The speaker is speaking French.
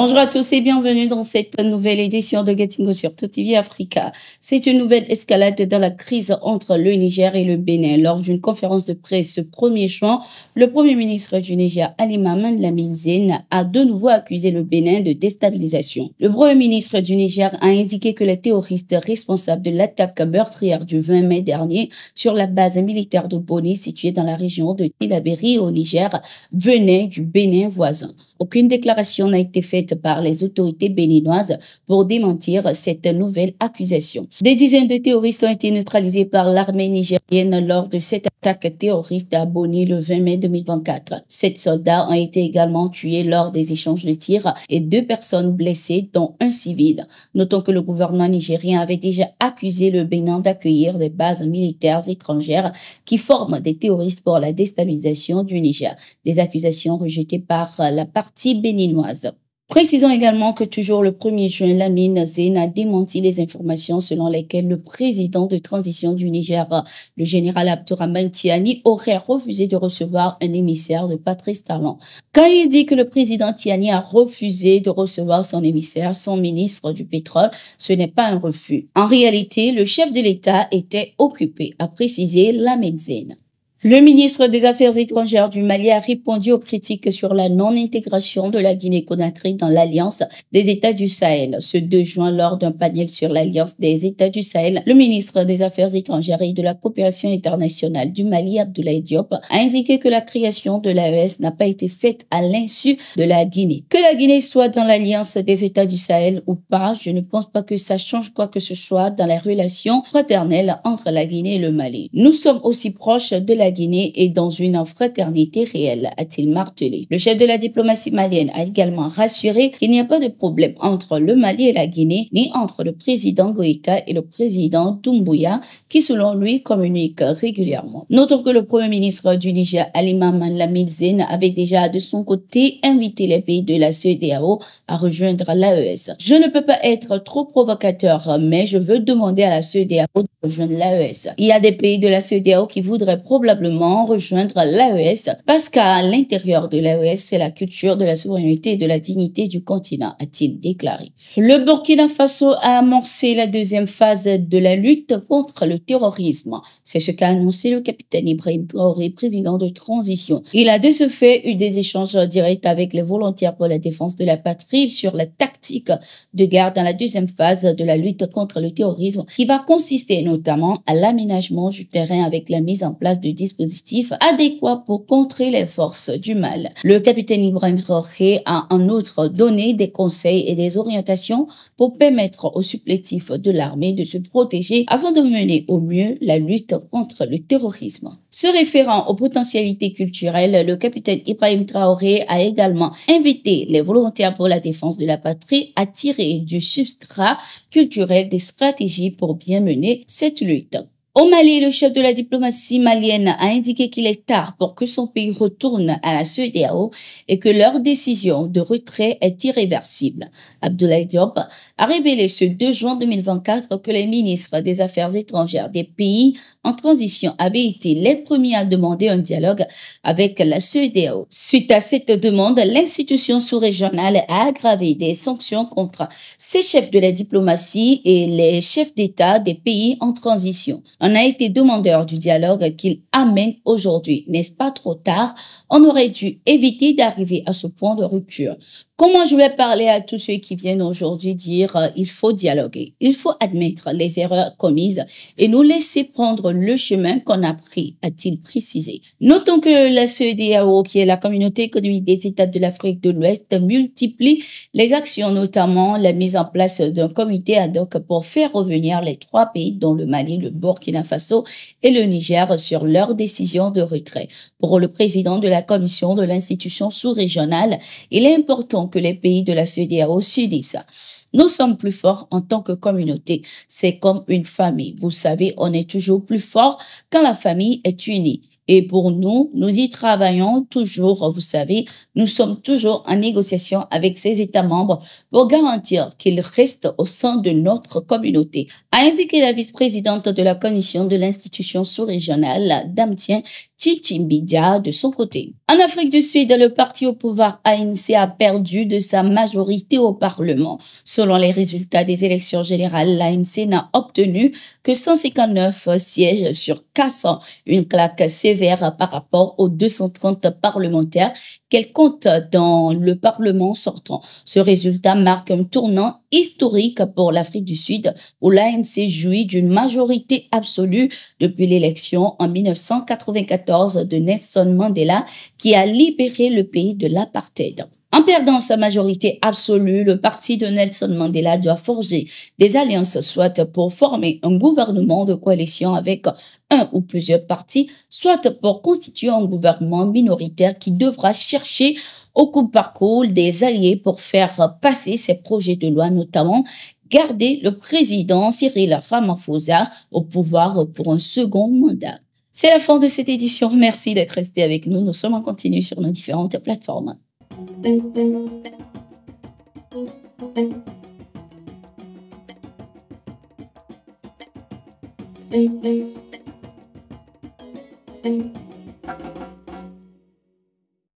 Bonjour à tous et bienvenue dans cette nouvelle édition de Getingo sur TOTV Africa. C'est une nouvelle escalade dans la crise entre le Niger et le Bénin. Lors d'une conférence de presse ce 1er juin, le Premier ministre du Niger, Ali Mahaman Lamine Zeine, a de nouveau accusé le Bénin de déstabilisation. Le Premier ministre du Niger a indiqué que les terroristes responsables de l'attaque meurtrière du 20 mai dernier sur la base militaire de Boni, située dans la région de Tillabéri au Niger, venaient du Bénin voisin. Aucune déclaration n'a été faite par les autorités béninoises pour démentir cette nouvelle accusation. Des dizaines de terroristes ont été neutralisés par l'armée nigérienne lors de cette attaque terroriste à Boni le 20 mai 2024. 7 soldats ont été également tués lors des échanges de tirs et 2 personnes blessées, dont un civil. Notons que le gouvernement nigérien avait déjà accusé le Bénin d'accueillir des bases militaires étrangères qui forment des terroristes pour la déstabilisation du Niger. Des accusations rejetées par la partie béninoise. Précisons également que toujours le 1er juin, Lamine Zeine a démenti les informations selon lesquelles le président de transition du Niger, le général Abdourahmane Tiani, aurait refusé de recevoir un émissaire de Patrice Talon. Quand il dit que le président Tiani a refusé de recevoir son émissaire, son ministre du pétrole, ce n'est pas un refus. En réalité, le chef de l'État était occupé, a précisé Lamine Zeine. Le ministre des Affaires étrangères du Mali a répondu aux critiques sur la non-intégration de la Guinée-Conakry dans l'Alliance des États du Sahel. Ce 2 juin, lors d'un panel sur l'Alliance des États du Sahel, le ministre des Affaires étrangères et de la coopération internationale du Mali, Abdoulaye Diop, a indiqué que la création de l'AES n'a pas été faite à l'insu de la Guinée. Que la Guinée soit dans l'Alliance des États du Sahel ou pas, je ne pense pas que ça change quoi que ce soit dans la relation fraternelle entre la Guinée et le Mali. Nous sommes aussi proches de la Guinée et dans une fraternité réelle, a-t-il martelé. Le chef de la diplomatie malienne a également rassuré qu'il n'y a pas de problème entre le Mali et la Guinée, ni entre le président Goïta et le président Doumbouya, qui selon lui communiquent régulièrement. Notons que le premier ministre du Niger, Ali Mahaman Lamine Zeine, avait déjà de son côté invité les pays de la CEDEAO à rejoindre l'AES. Je ne peux pas être trop provocateur, mais je veux demander à la CEDEAO de rejoindre l'AES. Il y a des pays de la CEDEAO qui voudraient probablement rejoindre l'AES parce qu'à l'intérieur de l'AES, c'est la culture de la souveraineté et de la dignité du continent, a-t-il déclaré. Le Burkina Faso a amorcé la deuxième phase de la lutte contre le terrorisme. C'est ce qu'a annoncé le capitaine Ibrahim Traoré, président de transition. Il a de ce fait eu des échanges directs avec les volontaires pour la défense de la patrie sur la tactique de guerre dans la deuxième phase de la lutte contre le terrorisme qui va consister notamment à l'aménagement du terrain avec la mise en place de dispositifs adéquats pour contrer les forces du mal. Le capitaine Ibrahim Traoré a en outre donné des conseils et des orientations pour permettre aux supplétifs de l'armée de se protéger afin de mener au mieux la lutte contre le terrorisme. Se référant aux potentialités culturelles, le capitaine Ibrahim Traoré a également invité les volontaires pour la défense de la patrie à tirer du substrat culturel des stratégies pour bien mener cette lutte. Au Mali, le chef de la diplomatie malienne a indiqué qu'il est tard pour que son pays retourne à la CEDEAO et que leur décision de retrait est irréversible. Abdoulaye Diop a révélé ce 2 juin 2024 que les ministres des Affaires étrangères des pays en transition avaient été les premiers à demander un dialogue avec la CEDEAO. Suite à cette demande, l'institution sous-régionale a aggravé des sanctions contre ses chefs de la diplomatie et les chefs d'État des pays en transition. On a été demandeur du dialogue qu'il amène aujourd'hui. N'est-ce pas trop tard? On aurait dû éviter d'arriver à ce point de rupture. Comment je vais parler à tous ceux qui viennent aujourd'hui dire il faut dialoguer, il faut admettre les erreurs commises et nous laisser prendre le chemin qu'on a pris, a-t-il précisé. Notons que la CEDEAO, qui est la communauté économique des États de l'Afrique de l'Ouest, multiplie les actions, notamment la mise en place d'un comité ad hoc pour faire revenir les 3 pays, dont le Mali, le Burkina Faso et le Niger, sur leur décision de retrait. Pour le président de la commission de l'institution sous-régionale, il est important que les pays de la CEDEAO s'unissent. Nous sommes plus forts en tant que communauté. C'est comme une famille. Vous savez, on est toujours plus fort quand la famille est unie. Et pour nous, nous y travaillons toujours, vous savez, nous sommes toujours en négociation avec ces États membres pour garantir qu'ils restent au sein de notre communauté, a indiqué la vice-présidente de la commission de l'institution sous-régionale, Damtien Chichimbidja de son côté. En Afrique du Sud, le parti au pouvoir ANC a perdu de sa majorité au Parlement. Selon les résultats des élections générales, l'ANC n'a obtenu que 159 sièges sur 400, une claque sévère par rapport aux 230 parlementaires qu'elle compte dans le Parlement sortant. Ce résultat marque un tournant historique pour l'Afrique du Sud, où l'ANC jouit d'une majorité absolue depuis l'élection en 1994 de Nelson Mandela, qui a libéré le pays de l'apartheid. En perdant sa majorité absolue, le parti de Nelson Mandela doit forger des alliances, soit pour former un gouvernement de coalition avec un ou plusieurs partis, soit pour constituer un gouvernement minoritaire qui devra chercher au coup par coup des alliés pour faire passer ses projets de loi, notamment garder le président Cyril Ramaphosa au pouvoir pour un second mandat. C'est la fin de cette édition. Merci d'être resté avec nous. Nous sommes en continu sur nos différentes plateformes. Thank you.